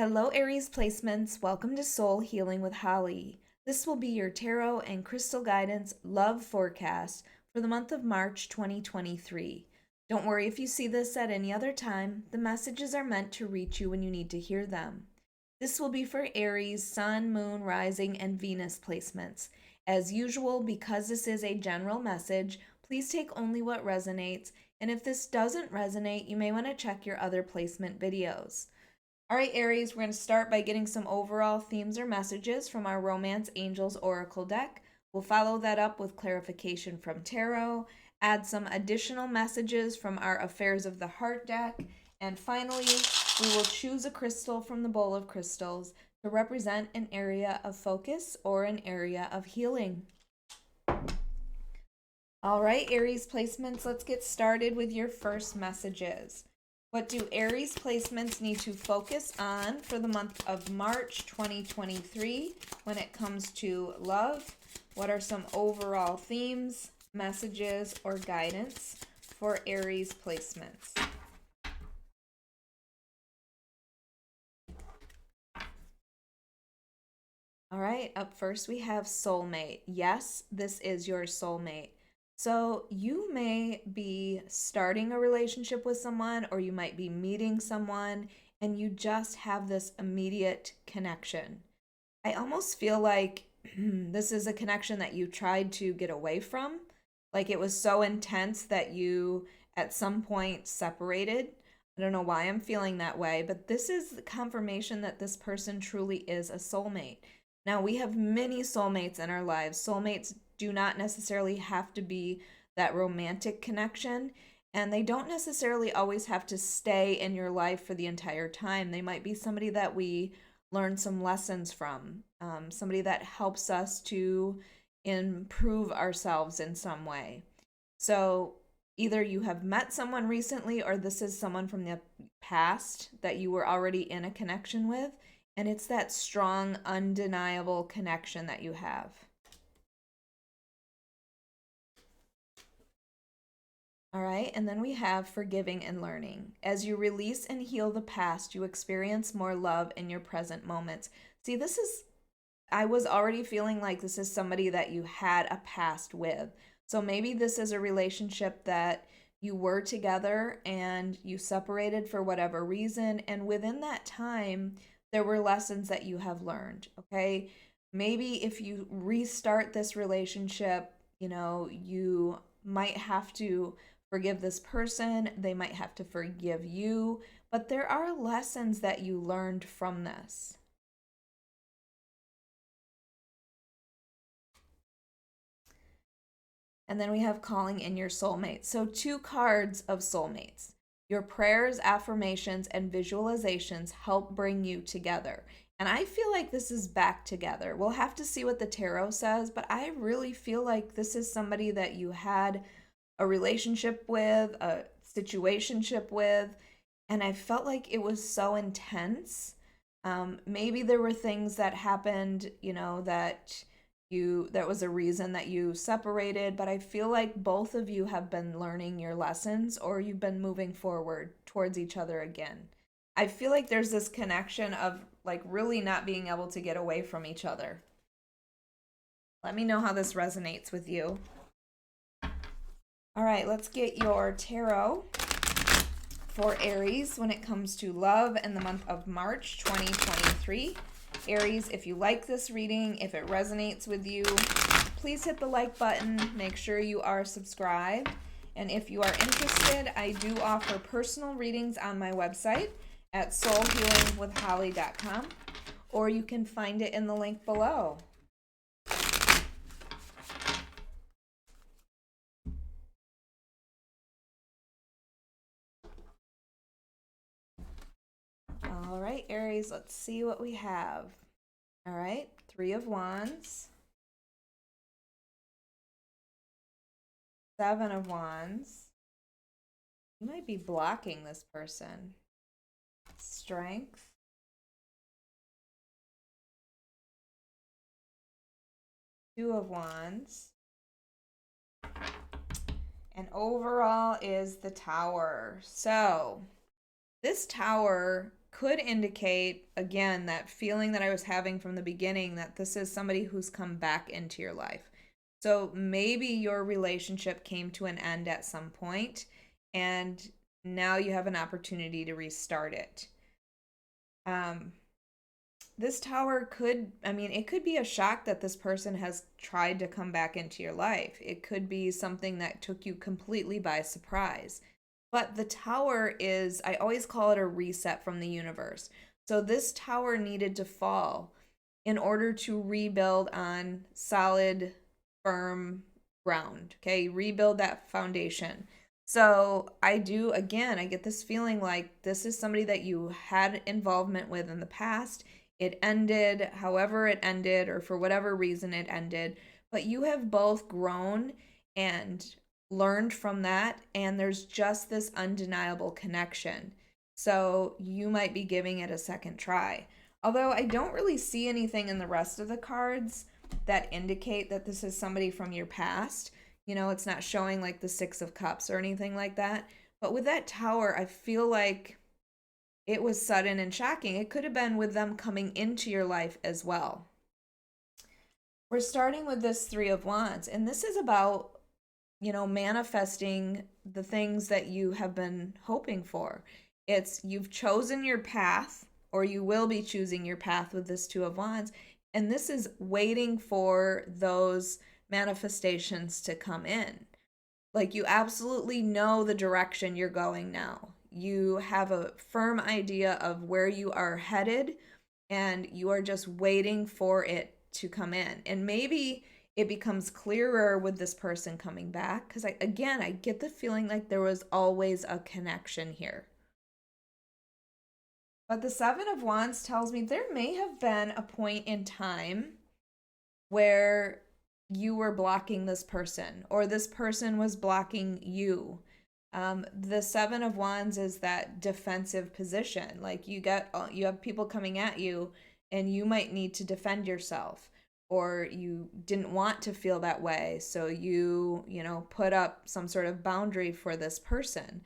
Hello, Aries placements. Welcome to Soul Healing with Holly. This will be your tarot and crystal guidance love forecast for the month of March 2023. Don't worry if you see this at any other time. The messages are meant to reach you when you need to hear them. This will be for Aries, Sun, Moon, Rising, and Venus placements. As usual, because this is a general message, please take only what resonates, and if this doesn't resonate, you may want to check your other placement videos. All right, Aries, we're going to start by getting some overall themes or messages from our Romance Angels Oracle deck. We'll follow that up with clarification from Tarot, add some additional messages from our Affairs of the Heart deck, and finally, we will choose a crystal from the bowl of crystals to represent an area of focus or an area of healing. All right, Aries placements, let's get started with your first messages. What do Aries placements need to focus on for the month of March 2023 when it comes to love? What are some overall themes, messages, or guidance for Aries placements? All right, up first we have soulmate. Yes, this is your soulmate. So you may be starting a relationship with someone, or you might be meeting someone, and you just have this immediate connection. I almost feel like this is a connection that you tried to get away from. Like it was so intense that you at some point separated. I don't know why I'm feeling that way, but this is the confirmation that this person truly is a soulmate. Now, we have many soulmates in our lives. Soulmates do not necessarily have to be that romantic connection, and they don't necessarily always have to stay in your life for the entire time. They might be somebody that we learn some lessons from, somebody that helps us to improve ourselves in some way. So either you have met someone recently, or this is someone from the past that you were already in a connection with, and it's that strong, undeniable connection that you have. All right, and then we have forgiving and learning. As you release and heal the past, you experience more love in your present moments. See, I was already feeling like this is somebody that you had a past with. So maybe this is a relationship that you were together and you separated for whatever reason. And within that time, there were lessons that you have learned, okay? Maybe if you restart this relationship, you might have to forgive this person, they might have to forgive you, but there are lessons that you learned from this. And then we have calling in your soulmate. So 2 cards of soulmates. Your prayers, affirmations, and visualizations help bring you together. And I feel like this is back together. We'll have to see what the tarot says, but I really feel like this is somebody that you had a relationship with, a situationship with, and I felt like it was so intense. Maybe there were things that happened, that was a reason that you separated, but I feel like both of you have been learning your lessons, or you've been moving forward towards each other again. I feel like there's this connection of like really not being able to get away from each other. Let me know how this resonates with you. All right, let's get your tarot for Aries when it comes to love in the month of March 2023. Aries, if you like this reading, if it resonates with you, please hit the like button. Make sure you are subscribed. And if you are interested, I do offer personal readings on my website at soulhealingwithholly.com, or you can find it in the link below. All right, Aries, let's see what we have. All right, 3 of Wands, 7 of Wands. You might be blocking this person. Strength. Two of Wands. And overall is the Tower. So this Tower could indicate, again, that feeling that I was having from the beginning, that this is somebody who's come back into your life. So maybe your relationship came to an end at some point, and now you have an opportunity to restart it. This tower could, I mean, it could be a shock that this person has tried to come back into your life. It could be something that took you completely by surprise. But the tower is, I always call it a reset from the universe. So this tower needed to fall in order to rebuild on solid, firm ground. Okay, rebuild that foundation. So I do, again, I get this feeling like this is somebody that you had involvement with in the past. It ended however it ended, or for whatever reason it ended, but you have both grown and learned from that, and there's just this undeniable connection. So you might be giving it a second try. Although I don't really see anything in the rest of the cards that indicate that this is somebody from your past. You know, it's not showing like the Six of Cups or anything like that. But with that tower, I feel like it was sudden and shocking. It could have been with them coming into your life as well. We're starting with this Three of Wands, and this is about, you know, manifesting the things that you have been hoping for. It's you've chosen your path, or you will be choosing your path with this Two of Wands, and this is waiting for those manifestations to come in. Like, you absolutely know the direction you're going now. You have a firm idea of where you are headed, and you are just waiting for it to come in. And maybe it becomes clearer with this person coming back, because I get the feeling like there was always a connection here. But the Seven of Wands tells me there may have been a point in time where you were blocking this person, or this person was blocking you. The Seven of Wands is that defensive position. Like, you have people coming at you, and you might need to defend yourself, or you didn't want to feel that way, so you put up some sort of boundary for this person.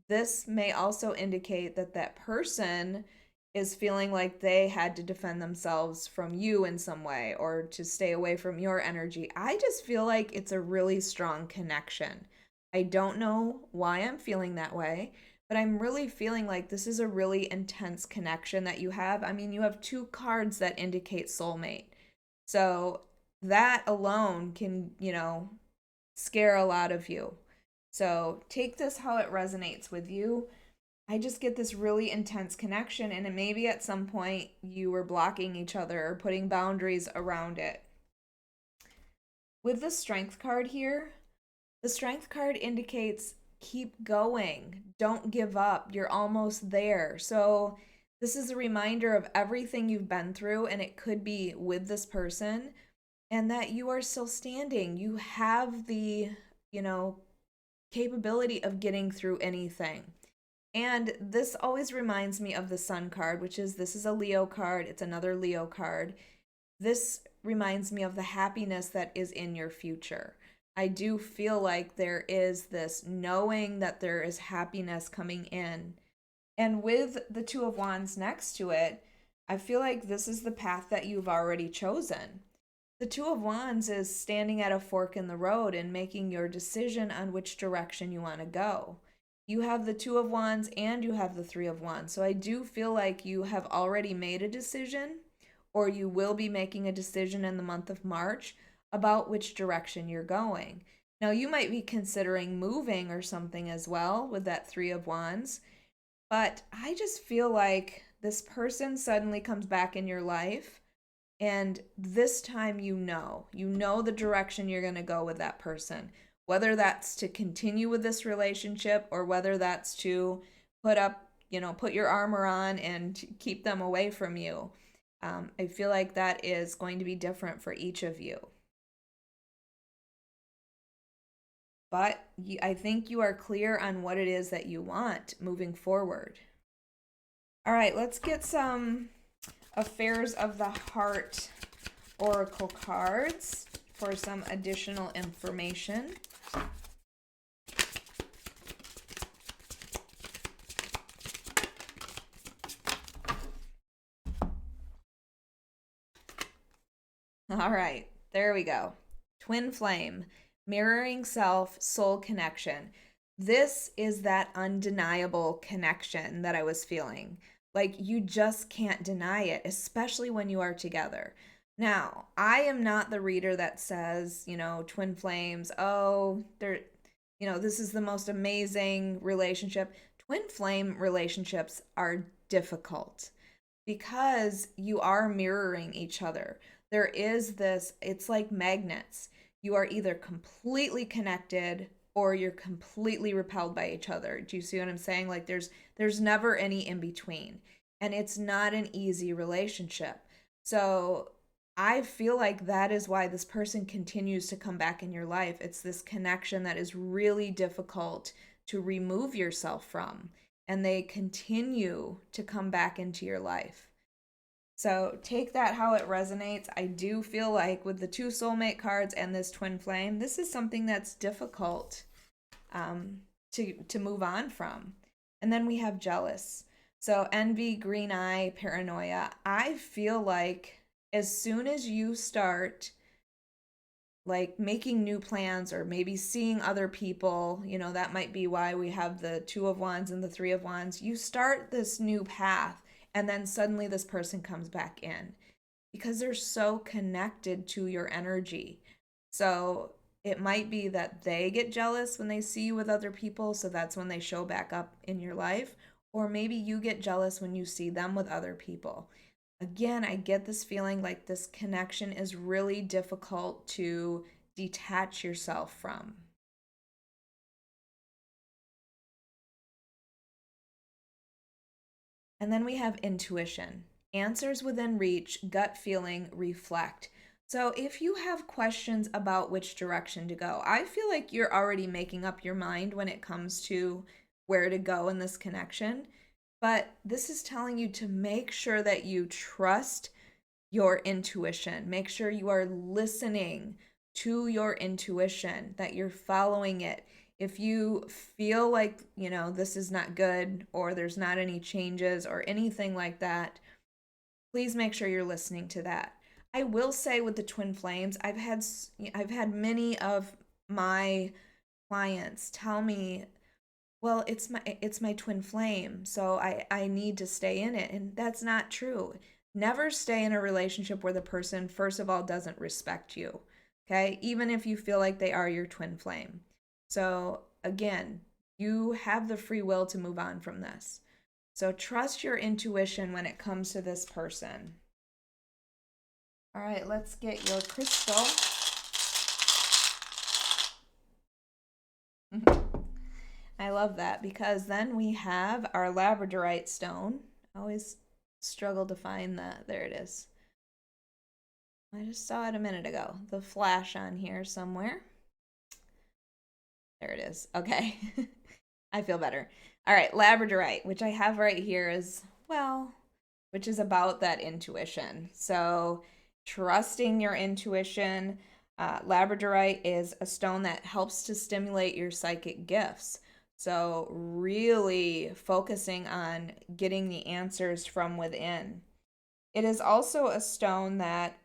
This may also indicate that that person is feeling like they had to defend themselves from you in some way, or to stay away from your energy. I just feel like it's a really strong connection. I don't know why I'm feeling that way, but I'm really feeling like this is a really intense connection that you have. I mean, you have two cards that indicate soulmate. So that alone can, scare a lot of you. So take this how it resonates with you. I just get this really intense connection, and it maybe at some point you were blocking each other or putting boundaries around it. With the Strength card here, the Strength card indicates keep going, don't give up, you're almost there. So this is a reminder of everything you've been through, and it could be with this person, and that you are still standing. You have the, capability of getting through anything. And this always reminds me of the Sun card, this is a Leo card. It's another Leo card. This reminds me of the happiness that is in your future. I do feel like there is this knowing that there is happiness coming in. And with the Two of Wands next to it, I feel like this is the path that you've already chosen. The Two of Wands is standing at a fork in the road and making your decision on which direction you want to go. You have the Two of Wands and you have the Three of Wands. So I do feel like you have already made a decision, or you will be making a decision in the month of March about which direction you're going. Now, you might be considering moving or something as well with that Three of Wands, but I just feel like this person suddenly comes back in your life, and this time you know the direction you're going to go with that person. Whether that's to continue with this relationship, or whether that's to put your armor on and keep them away from you. I feel like that is going to be different for each of you. But I think you are clear on what it is that you want moving forward. All right, let's get some Affairs of the Heart Oracle cards for some additional information. All right, there we go. Twin flame, mirroring self, soul connection. This is that undeniable connection that I was feeling. Like you just can't deny it, especially when you are together. Now, I am not the reader that says, twin flames, oh, this is the most amazing relationship. Twin flame relationships are difficult because you are mirroring each other. There is this, it's like magnets. You are either completely connected or you're completely repelled by each other. Do you see what I'm saying? Like there's never any in between. And it's not an easy relationship. So I feel like that is why this person continues to come back in your life. It's this connection that is really difficult to remove yourself from, and they continue to come back into your life. So take that how it resonates. I do feel like with the two soulmate cards and this twin flame, this is something that's difficult to move on from. And then we have jealous. So envy, green eye, paranoia. I feel like as soon as you start like making new plans or maybe seeing other people, that might be why we have the Two of Wands and the Three of Wands. You start this new path and then suddenly this person comes back in because they're so connected to your energy. So it might be that they get jealous when they see you with other people, so that's when they show back up in your life. Or maybe you get jealous when you see them with other people. Again, I get this feeling like this connection is really difficult to detach yourself from. And then we have intuition, answers within reach, gut feeling, reflect. So if you have questions about which direction to go, I feel like you're already making up your mind when it comes to where to go in this connection. But this is telling you to make sure that you trust your intuition. Make sure you are listening to your intuition, that you're following it. If you feel like, this is not good or there's not any changes or anything like that, please make sure you're listening to that. I will say with the twin flames, I've had many of my clients tell me, well, it's my twin flame, so I need to stay in it. And that's not true. Never stay in a relationship where the person, first of all, doesn't respect you. Okay? Even if you feel like they are your twin flame. So again, you have the free will to move on from this. So trust your intuition when it comes to this person. All right, let's get your crystal. I love that because then we have our labradorite stone. I always struggle to find that. There it is. I just saw it a minute ago. The flash on here somewhere. There it is. Okay. I feel better. All right, labradorite, which I have right here is, which is about that intuition. So trusting your intuition. Labradorite is a stone that helps to stimulate your psychic gifts. So really focusing on getting the answers from within. It is also a stone that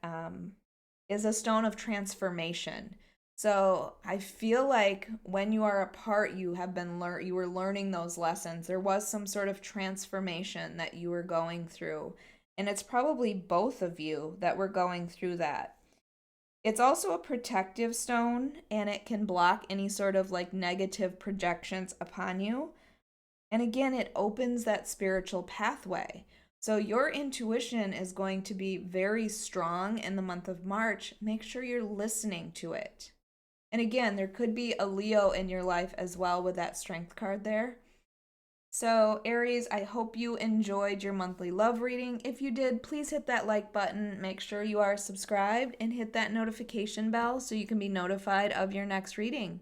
is a stone of transformation. So I feel like when you are apart, you were learning those lessons. There was some sort of transformation that you were going through. And it's probably both of you that were going through that. It's also a protective stone, and it can block any sort of like negative projections upon you. And again, it opens that spiritual pathway. So your intuition is going to be very strong in the month of March. Make sure you're listening to it. And again, there could be a Leo in your life as well with that strength card there. So Aries, I hope you enjoyed your monthly love reading. If you did, please hit that like button. Make sure you are subscribed and hit that notification bell so you can be notified of your next reading.